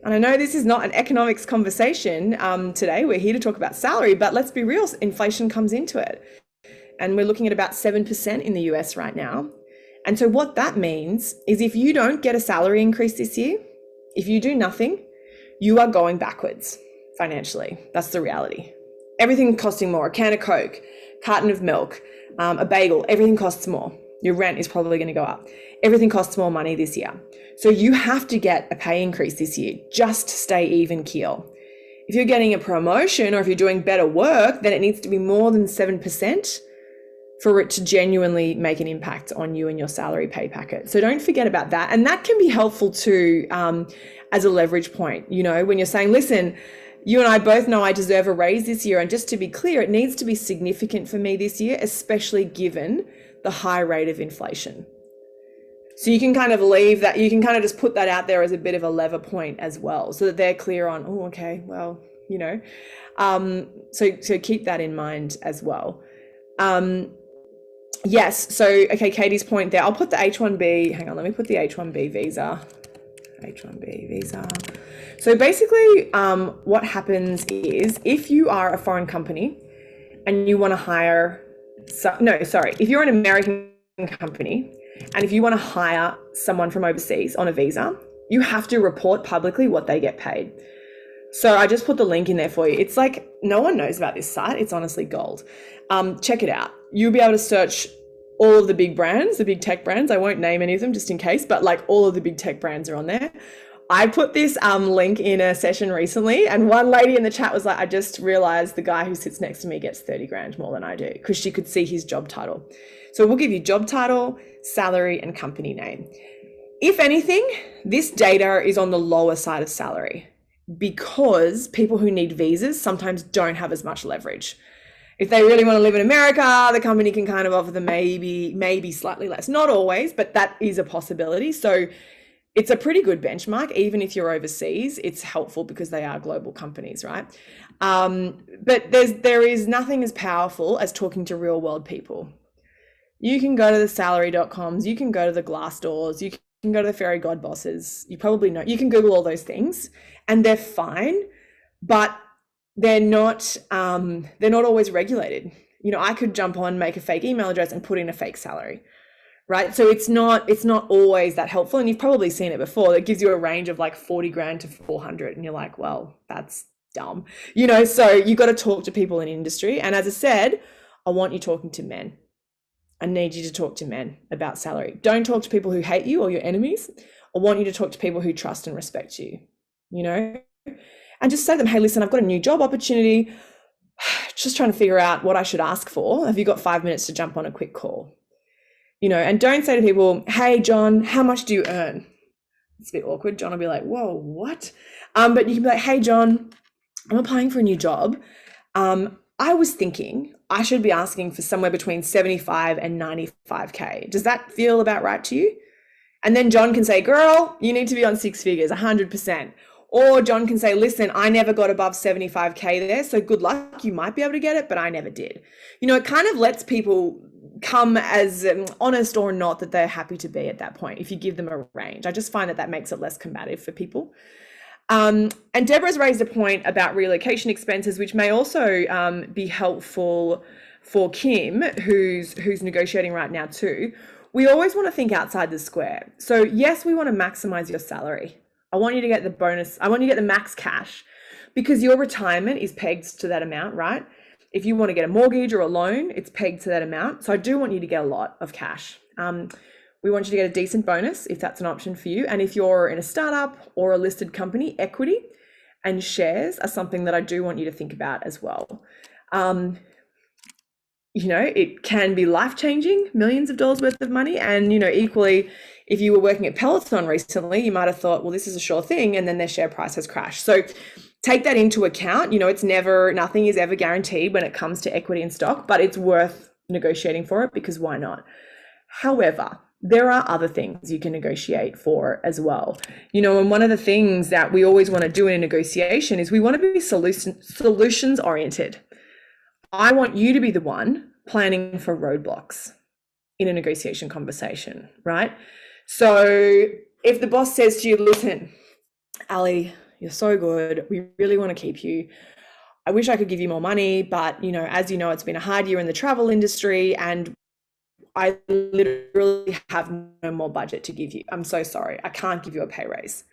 And I know this is not an economics conversation today. We're here to talk about salary, but let's be real, inflation comes into it. And we're looking at about 7% in the US right now. And so what that means is if you don't get a salary increase this year, if you do nothing, you are going backwards financially. That's the reality. Everything costing more, a can of Coke, carton of milk, a bagel, everything costs more. Your rent is probably going to go up. Everything costs more money this year. So you have to get a pay increase this year just to stay even keel. If you're getting a promotion or if you're doing better work, then it needs to be more than 7% for it to genuinely make an impact on you and your salary pay packet. So don't forget about that. And that can be helpful too, as a leverage point, you know, when you're saying, listen, you and I both know I deserve a raise this year. And just to be clear, it needs to be significant for me this year, especially given the high rate of inflation. So you can kind of leave that, you can kind of just put that out there as a bit of a lever point as well, so that they're clear on, oh, okay, well, you know, so keep that in mind as well. Yes, so, okay, Katie's point there, I'll put the H1B, hang on, let me put the H1B visa. So basically what happens is if you are a foreign company and you want to hire, if you're an American company and if you want to hire someone from overseas on a visa, you have to report publicly what they get paid. So I just put the link in there for you. It's like, no one knows about this site. It's honestly gold. Check it out. You'll be able to search all of the big brands, the big tech brands. I won't name any of them just in case, but like all of the big tech brands are on there. I put this link in a session recently and one lady in the chat was like, I just realized the guy who sits next to me gets 30 grand more than I do, because she could see his job title. So we'll give you job title, salary, and company name. If anything, this data is on the lower side of salary because people who need visas sometimes don't have as much leverage. If they really want to live in America, the company can kind of offer them maybe slightly less. Not always, but that is a possibility. So it's a pretty good benchmark. Even if you're overseas, it's helpful because they are global companies, right? But there is nothing as powerful as talking to real world people. You can go to the salary.coms, you can go to the Glassdoors, you can go to the fairy god bosses. You probably know, you can Google all those things and they're fine, but they're not always regulated. You know, I could jump on, make a fake email address and put in a fake salary, right? So it's not always that helpful. And you've probably seen it before. It gives you a range of like 40 grand to 400. And you're like, well, that's dumb. You know, so you got to talk to people in industry. And as I said, I want you talking to men. I need you to talk to men about salary. Don't talk to people who hate you or your enemies. I want you to talk to people who trust and respect you, you know? And just say to them, hey, listen, I've got a new job opportunity. Just trying to figure out what I should ask for. Have you got 5 minutes to jump on a quick call? You know, and don't say to people, hey, John, how much do you earn? It's a bit awkward. John will be like, whoa, what? But you can be like, hey, John, I'm applying for a new job. I was thinking I should be asking for somewhere between 75 and 95K. Does that feel about right to you? And then John can say, girl, you need to be on 6 figures, 100%. Or John can say, listen, I never got above 75K there, so good luck. You might be able to get it, but I never did. You know, it kind of lets people come as honest or not that they're happy to be at that point if you give them a range. I just find that makes it less combative for people. And Deborah's raised a point about relocation expenses, which may also be helpful for Kim, who's negotiating right now too. We always want to think outside the square. So yes, we want to maximize your salary. I want you to get the bonus. I want you to get the max cash because your retirement is pegged to that amount, right? If you want to get a mortgage or a loan, it's pegged to that amount. So I do want you to get a lot of cash. We want you to get a decent bonus if that's an option for you. And if you're in a startup or a listed company, equity and shares are something that I do want you to think about as well. it can be life-changing, millions of dollars worth of money. And, equally, if you were working at Peloton recently, you might have thought, well, this is a sure thing, and then their share price has crashed. So take that into account. Nothing is ever guaranteed when it comes to equity and stock, but it's worth negotiating for it, because why not? However, there are other things you can negotiate for as well. And one of the things that we always want to do in a negotiation is we want to be solutions oriented. I want you to be the one planning for roadblocks in a negotiation conversation, right? So if the boss says to you, listen, Ali, you're so good, we really want to keep you. I wish I could give you more money, but as you know, it's been a hard year in the travel industry and I literally have no more budget to give you. I'm so sorry. I can't give you a pay raise.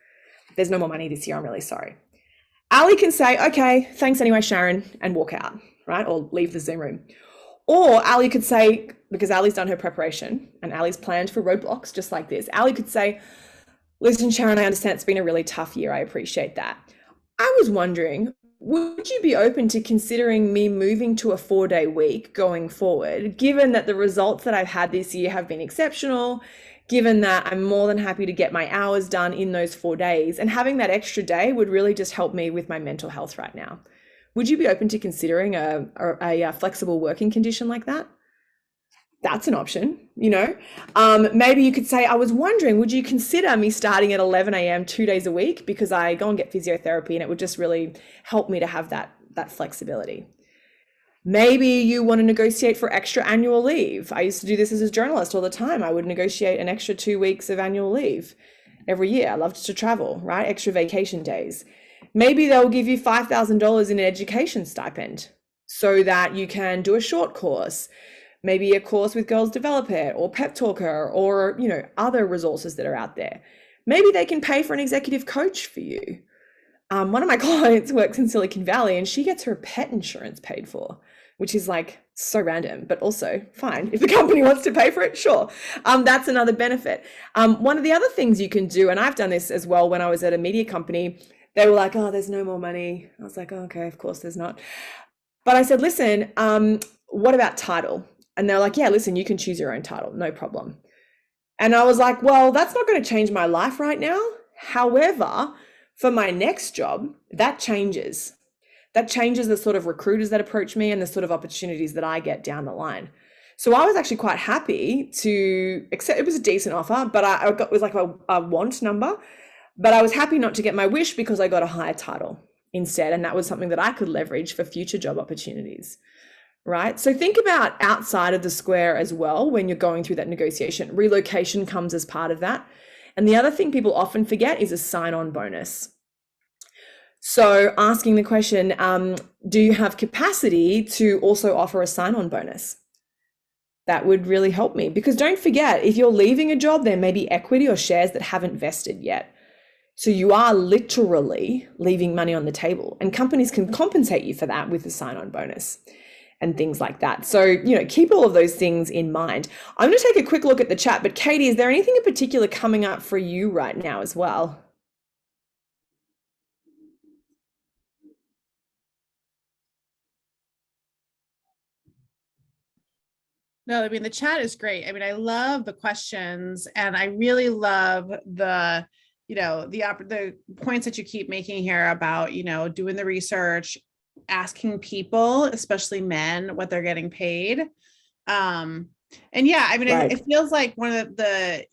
There's no more money this year. I'm really sorry. Ali can say, okay, thanks anyway, Sharon, and walk out, right? Or leave the Zoom room. Or Ali could say, because Ali's done her preparation and Ali's planned for roadblocks just like this, Ali could say, listen, Sharon, I understand it's been a really tough year. I appreciate that. I was wondering, would you be open to considering me moving to a 4-day week going forward, given that the results that I've had this year have been exceptional, given that I'm more than happy to get my hours done in those 4 days, and having that extra day would really just help me with my mental health right now. Would you be open to considering a flexible working condition like that? That's an option, Maybe you could say, I was wondering, would you consider me starting at 11 a.m. 2 days a week, because I go and get physiotherapy and it would just really help me to have that flexibility. Maybe you want to negotiate for extra annual leave. I used to do this as a journalist all the time. I would negotiate an extra 2 weeks of annual leave every year. I loved to travel, right? Extra vacation days. Maybe they'll give you $5,000 in an education stipend so that you can do a short course, maybe a course with Girls Develop It or PepTalkHer or, other resources that are out there. Maybe they can pay for an executive coach for you. One of my clients works in Silicon Valley and she gets her pet insurance paid for, which is like so random, but also fine. If the company wants to pay for it, sure. That's another benefit. One of the other things you can do, and I've done this as well when I was at a media company, they were like, oh, there's no more money. I was like, oh, okay, of course there's not. But I said, listen, what about title? And they're like, yeah, listen, you can choose your own title, no problem. And I was like, well, that's not going to change my life right now. However, for my next job, that changes. That changes the sort of recruiters that approach me and the sort of opportunities that I get down the line. So I was actually quite happy to accept. It was a decent offer, but it was like a want number. But I was happy not to get my wish because I got a higher title instead. And that was something that I could leverage for future job opportunities. Right? So think about outside of the square as well when you're going through that negotiation. Relocation comes as part of that. And the other thing people often forget is a sign-on bonus. So asking the question, do you have capacity to also offer a sign-on bonus? That would really help me, because don't forget, if you're leaving a job, there may be equity or shares that haven't vested yet. So you are literally leaving money on the table, and companies can compensate you for that with a sign-on bonus and things like that. So, keep all of those things in mind. I'm going to take a quick look at the chat, but Katie, is there anything in particular coming up for you right now as well? No, I mean, the chat is great. I mean, I love the questions and I really love the points that you keep making here about, doing the research, asking people, especially men, what they're getting paid. And yeah, I mean, Right. it feels like one of the,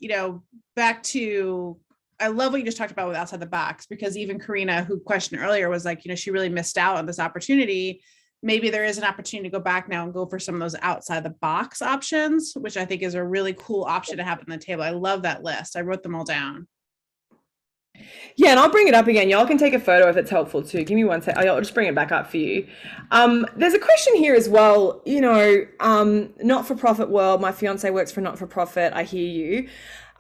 back to, I love what you just talked about with outside the box, because even Karina, who questioned earlier, was like, she really missed out on this opportunity. Maybe there is an opportunity to go back now and go for some of those outside the box options, which I think is a really cool option to have on the table. I love that list. I wrote them all down. Yeah, and I'll bring it up again. Y'all can take a photo if it's helpful too. Give me 1 sec. I'll just bring it back up for you. There's a question here as well, not-for-profit world. My fiance works for not-for-profit. I hear you.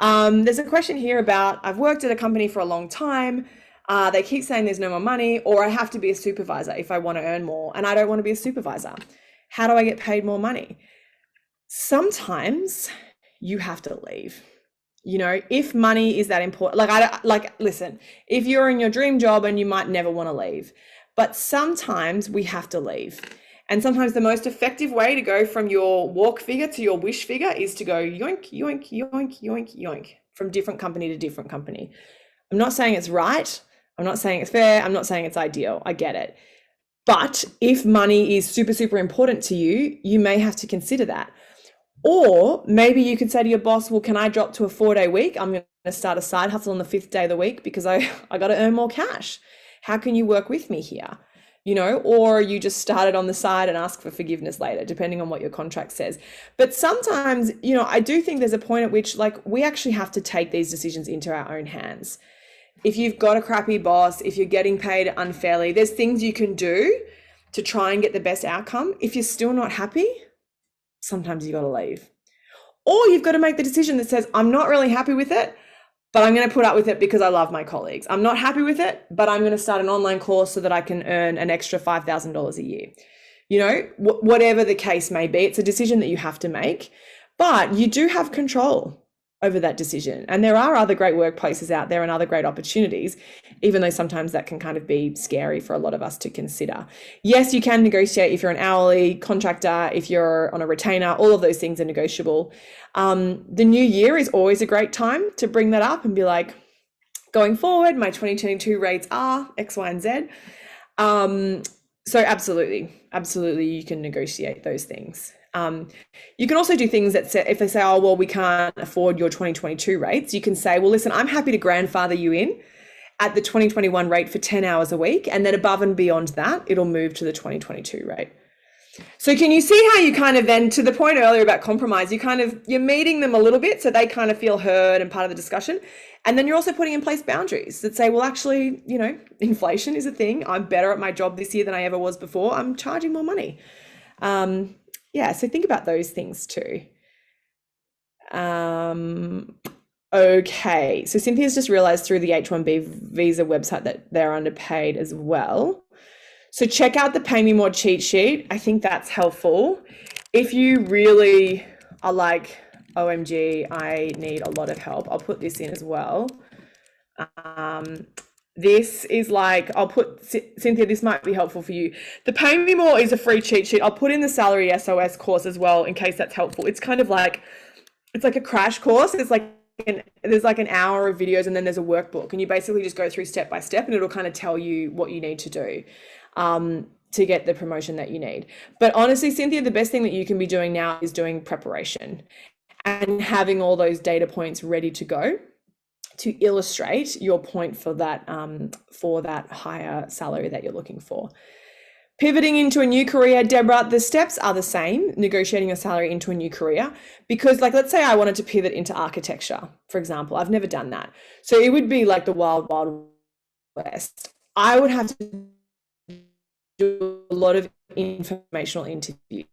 There's a question here about, I've worked at a company for a long time. They keep saying there's no more money, or I have to be a supervisor if I want to earn more, and I don't want to be a supervisor. How do I get paid more money? Sometimes you have to leave. If money is that important, listen, if you're in your dream job and you might never want to leave, but sometimes we have to leave. And sometimes the most effective way to go from your walk figure to your wish figure is to go yoink, yoink, yoink, yoink, yoink from different company to different company. I'm not saying it's right. I'm not saying it's fair. I'm not saying it's ideal. I get it. But if money is super, super important to you, you may have to consider that. Or maybe you could say to your boss, well, can I drop to a 4-day week? I'm going to start a side hustle on the 5th day of the week because I got to earn more cash. How can you work with me here? You know, or you just start it on the side and ask for forgiveness later, depending on what your contract says. But sometimes, you know, I do think there's a point at which like we actually have to take these decisions into our own hands. If you've got a crappy boss, if you're getting paid unfairly, there's things you can do to try and get the best outcome. If you're still not happy, sometimes you got to leave. Or you've got to make the decision that says, I'm not really happy with it, but I'm going to put up with it because I love my colleagues. I'm not happy with it, but I'm going to start an online course so that I can earn an extra $5,000 a year. You know, whatever the case may be, it's a decision that you have to make, but you do have control over that decision. And there are other great workplaces out there and other great opportunities, even though sometimes that can kind of be scary for a lot of us to consider. Yes, you can negotiate if you're an hourly contractor, if you're on a retainer, all of those things are negotiable. The new year is always a great time to bring that up and be like, going forward, my 2022 rates are X, Y, and Z. So absolutely, you can negotiate those things. You can also do things that say, if they say, oh, well, we can't afford your 2022 rates, you can say, well, listen, I'm happy to grandfather you in at the 2021 rate for 10 hours a week. And then above and beyond that, it'll move to the 2022 rate. So can you see how you kind of then, to the point earlier about compromise, you're meeting them a little bit so they kind of feel heard and part of the discussion. And then you're also putting in place boundaries that say, well, actually, you know, inflation is a thing. I'm better at my job this year than I ever was before. I'm charging more money. Yeah, so think about those things too. Okay, so Cynthia's just realized through the H-1B visa website that they're underpaid as well. So check out the Pay Me More cheat sheet. I think that's helpful. If you really are like, OMG, I need a lot of help, I'll put this in as well. This is like, I'll put, Cynthia, this might be helpful for you. The Pay Me More is a free cheat sheet. I'll put in the Salary SOS course as well in case that's helpful. It's kind of like, it's like a crash course. It's like, there's like an hour of videos and then there's a workbook and you basically just go through step by step and it'll kind of tell you what you need to do to get the promotion that you need. But honestly, Cynthia, the best thing that you can be doing now is doing preparation and having all those data points ready to go to illustrate your point for that higher salary that you're looking for. Pivoting into a new career, Deborah, the steps are the same, negotiating a salary into a new career, because like, let's say I wanted to pivot into architecture, for example. I've never done that. So it would be like the wild, wild west. I would have to do a lot of informational interviews,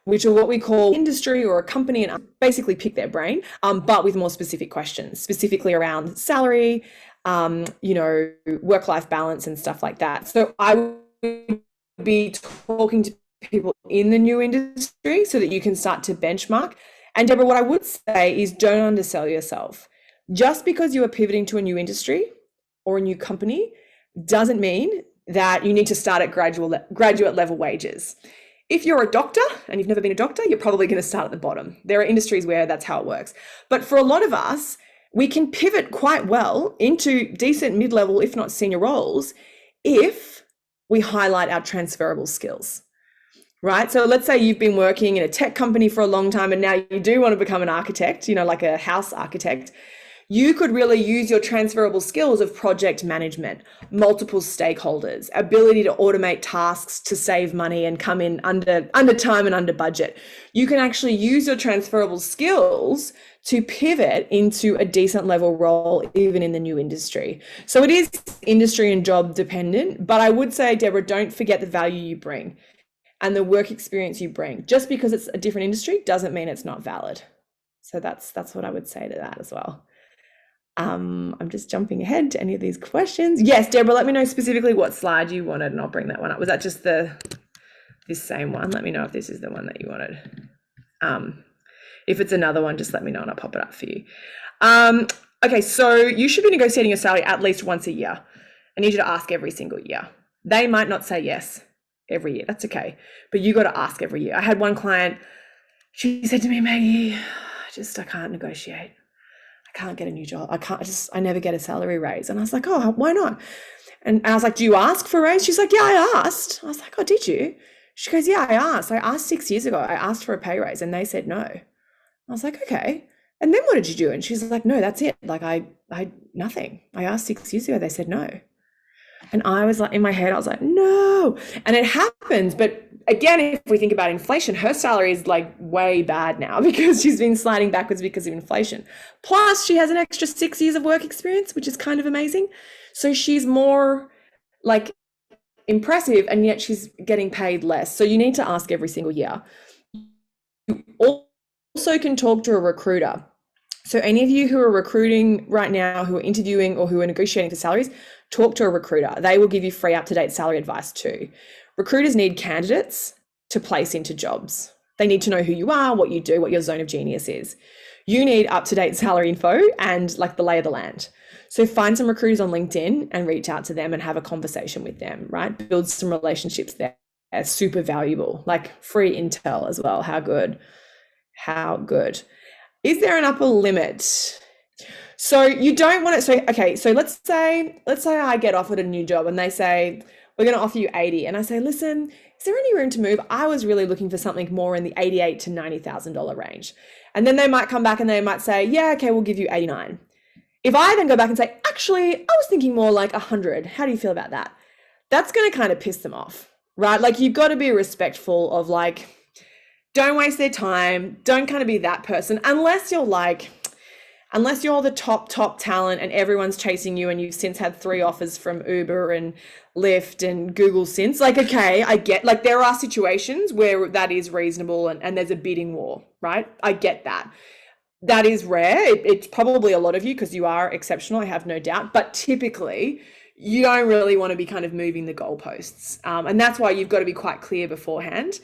which are what we call industry or a company, and basically pick their brain, but with more specific questions, specifically around salary, you know, work-life balance and stuff like that. So I would be talking to people in the new industry so that you can start to benchmark. And Deborah, what I would say is don't undersell yourself. Just because you are pivoting to a new industry or a new company doesn't mean that you need to start at graduate level wages. If you're a doctor and you've never been a doctor, you're probably going to start at the bottom. There are industries where that's how it works. But for a lot of us, we can pivot quite well into decent mid-level, if not senior roles, if we highlight our transferable skills, right? So let's say you've been working in a tech company for a long time and now you do want to become an architect, you know, like a house architect. You could really use your transferable skills of project management, multiple stakeholders, ability to automate tasks to save money and come in under time and under budget. You can actually use your transferable skills to pivot into a decent level role, even in the new industry. So it is industry and job dependent, but I would say, Deborah, don't forget the value you bring and the work experience you bring. Just because it's a different industry doesn't mean it's not valid. So that's what I would say to that as well. I'm just jumping ahead to any of these questions. Yes, Deborah, let me know specifically what slide you wanted and I'll bring that one up. Was that just this same one? Let me know if this is the one that you wanted. If it's another one, just let me know and I'll pop it up for you. Okay, so you should be negotiating your salary at least once a year. I need you to ask every single year. They might not say yes. every year. That's okay. But you got to ask every year. I had one client, she said to me, Maggie, I can't negotiate. I can't get a new job. I never get a salary raise. And I was like, oh, why not? And I was like, do you ask for a raise? She's like, yeah, I asked. I was like, oh, did you? She goes, yeah, I asked 6 years ago. I asked for a pay raise and they said no. I was like, okay. And then what did you do? And she's like, no, that's it. Like I nothing. I asked 6 years ago, they said no. And I was like, in my head, I was like, no. And it happens. But again, if we think about inflation, her salary is like way bad now because she's been sliding backwards because of inflation. Plus she has an extra 6 years of work experience, which is kind of amazing. So she's more like impressive and yet she's getting paid less. So you need to ask every single year. You also can talk to a recruiter. So any of you who are recruiting right now, who are interviewing or who are negotiating for salaries, talk to a recruiter. They will give you free up-to-date salary advice too. Recruiters need candidates to place into jobs. They need to know who you are, what you do, what your zone of genius is. You need up-to-date salary info and like the lay of the land. So find some recruiters on LinkedIn and reach out to them and have a conversation with them, right? Build some relationships there. It's super valuable, like free intel as well. How good? How good? Is there an upper limit? So you don't want it. So, okay. So let's say I get offered a new job and they say, we're going to offer you 80. And I say, listen, is there any room to move? I was really looking for something more in the $88,000 to $90,000 range. And then they might come back and they might say, yeah, okay, we'll give you 89. If I then go back and say, actually, I was thinking more like 100. How do you feel about that? That's going to kind of piss them off, right? Like you've got to be respectful of like, don't waste their time. Don't kind of be that person unless you're the top talent and everyone's chasing you and you've since had 3 offers from Uber and Lyft and Google since. Like, okay, I get, like there are situations where that is reasonable and there's a bidding war, right? I get that. That is rare. It's probably a lot of you because you are exceptional, I have no doubt. But typically, you don't really want to be kind of moving the goalposts. And that's why you've got to be quite clear beforehand.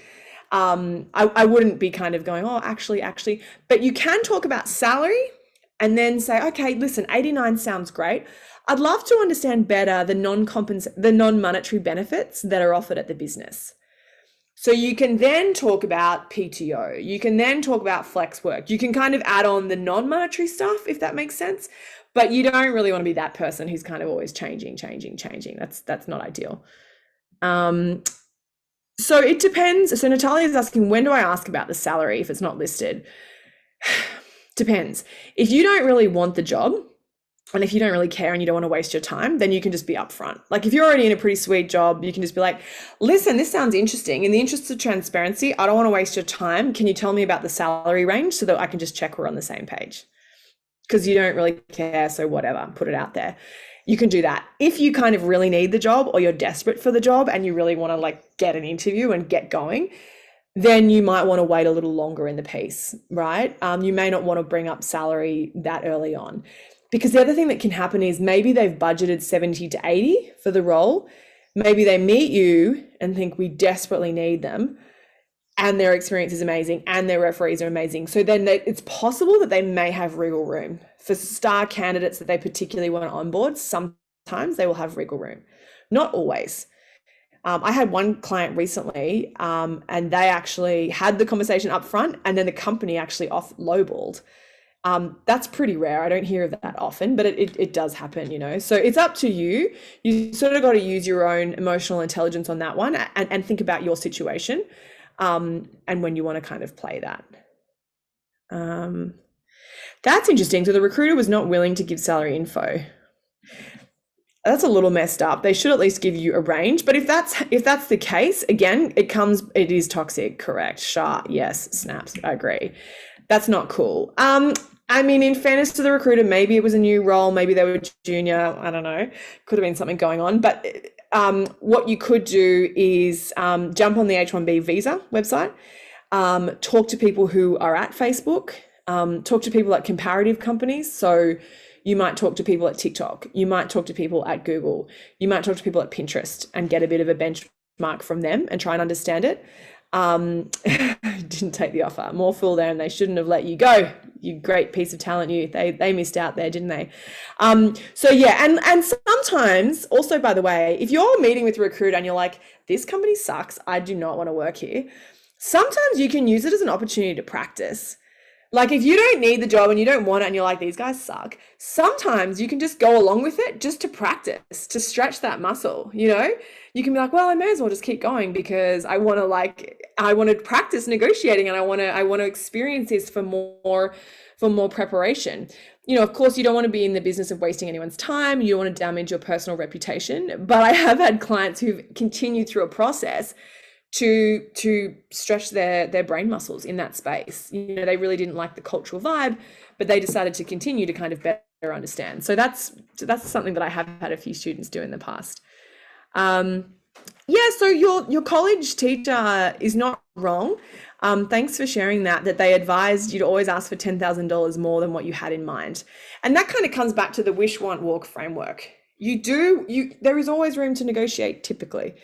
I wouldn't be kind of going, oh, actually. But you can talk about salary and then say, okay, listen, 89 sounds great. I'd love to understand better the non-monetary benefits that are offered at the business. So you can then talk about PTO. You can then talk about flex work. You can kind of add on the non-monetary stuff, if that makes sense. But you don't really want to be that person who's kind of always changing. That's not ideal. So it depends. So Natalia is asking, when do I ask about the salary if it's not listed? Depends. If you don't really want the job, and if you don't really care and you don't want to waste your time, then you can just be upfront. Like if you're already in a pretty sweet job, you can just be like, listen, this sounds interesting. In the interest of transparency, I don't want to waste your time. Can you tell me about the salary range so that I can just check we're on the same page? Because you don't really care, so whatever, put it out there. You can do that. If you kind of really need the job or you're desperate for the job and you really want to like get an interview and get going, then you might want to wait a little longer in the piece, right? You may not want to bring up salary that early on. Because the other thing that can happen is maybe they've budgeted 70 to 80 for the role. Maybe they meet you and think we desperately need them and their experience is amazing and their referees are amazing. So then it's possible that they may have wriggle room. For star candidates that they particularly want to onboard, sometimes they will have wriggle room. Not always. I had one client recently and they actually had the conversation up front and then the company actually lowballed. That's pretty rare. I don't hear of that often, but it does happen, you know. So it's up to you. You sort of got to use your own emotional intelligence on that one and think about your situation and when you want to kind of play that. That's interesting. So the recruiter was not willing to give salary info. That's a little messed up. They should at least give you a range. But if that's the case, again, it is toxic. Correct. Sure. Yes. Snaps. I agree. That's not cool. I mean, in fairness to the recruiter, maybe it was a new role, maybe they were junior, I don't know, could have been something going on. But what you could do is jump on the H-1B visa website, talk to people who are at Facebook, talk to people at comparative companies. So you might talk to people at TikTok, you might talk to people at Google, you might talk to people at Pinterest and get a bit of a benchmark from them and try and understand it. Didn't take the offer. More fool them. They shouldn't have let you go. You great piece of talent. They missed out there, didn't they? So yeah, and sometimes also, by the way, if you're meeting with a recruiter and you're like, this company sucks, I do not want to work here. Sometimes you can use it as an opportunity to practice. Like if you don't need the job and you don't want it and you're like, these guys suck, sometimes you can just go along with it just to practice, to stretch that muscle, you know? You can be like, well, I may as well just keep going because I want to practice negotiating and I want to experience this for more preparation. You know, of course, you don't want to be in the business of wasting anyone's time. You don't want to damage your personal reputation. But I have had clients who've continued through a process to stretch their brain muscles in that space. You know, they really didn't like the cultural vibe, but they decided to continue to kind of better understand. So that's something that I have had a few students do in the past. Yeah, so your college teacher is not wrong. Thanks for sharing that they advised you to always ask for $10,000 more than what you had in mind. And that kind of comes back to the wish, want, walk framework. There is always room to negotiate typically.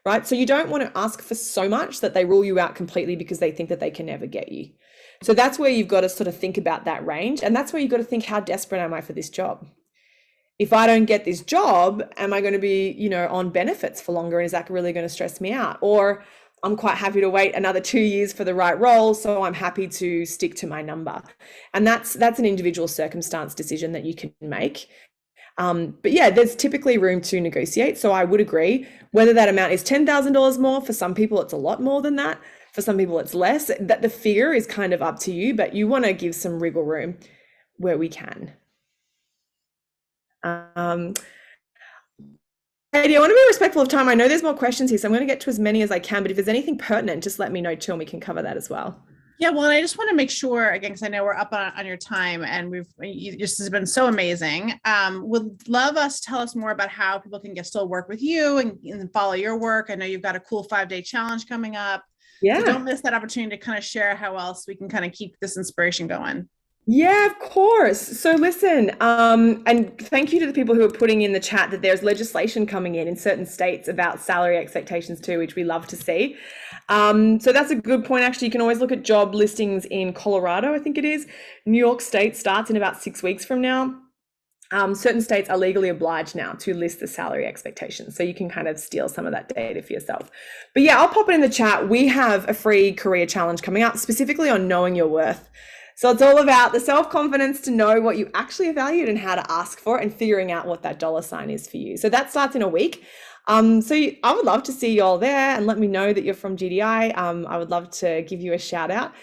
Right? So you don't want to ask for so much that they rule you out completely because they think that they can never get you. So that's where you've got to sort of think about that range. And that's where you've got to think, how desperate am I for this job? If I don't get this job, am I going to be, you know, on benefits for longer? And is that really going to stress me out? Or I'm quite happy to wait another 2 years for the right role, so I'm happy to stick to my number. And that's an individual circumstance decision that you can make. But yeah, there's typically room to negotiate. So I would agree, whether that amount is $10,000 more, for some people it's a lot more than that. For some people it's less. That the figure is kind of up to you, but you want to give some wriggle room where we can. Katie, I want to be respectful of time. I know there's more questions here, so I'm going to get to as many as I can, but if there's anything pertinent, just let me know too, and we can cover that as well. Yeah, well, and I just want to make sure, again, because I know we're up on your time and this has been so amazing. Would love us to tell us more about how people can still work with you and follow your work. I know you've got a cool 5-day challenge coming up. Yeah. So don't miss that opportunity to kind of share how else we can kind of keep this inspiration going. Yeah, of course. So listen, and thank you to the people who are putting in the chat that there's legislation coming in certain states about salary expectations too, which we love to see. So that's a good point. Actually, you can always look at job listings in Colorado, I think it is. New York State starts in about 6 weeks from now. Certain states are legally obliged now to list the salary expectations. So you can kind of steal some of that data for yourself. But yeah, I'll pop it in the chat. We have a free career challenge coming up specifically on knowing your worth. So it's all about the self-confidence to know what you actually are valued and how to ask for it and figuring out what that dollar sign is for you. So that starts in a week. I would love to see you all there and let me know that you're from GDI. I would love to give you a shout out.